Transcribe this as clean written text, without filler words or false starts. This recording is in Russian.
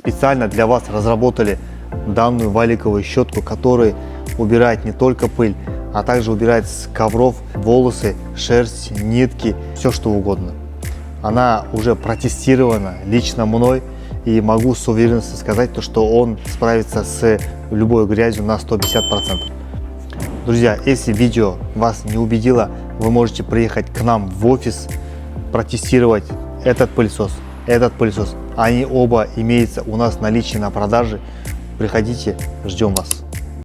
специально для вас разработали данную валиковую щетку, которая убирает не только пыль, а также убирает с ковров волосы, шерсть, нитки, все что угодно. Она уже протестирована лично мной, и могу с уверенностью сказать, что он справится с любой грязью на 150%. Друзья, если видео вас не убедило, вы можете приехать к нам в офис, протестировать этот пылесос. Они оба имеются у нас в наличии на продаже. Приходите, ждем вас.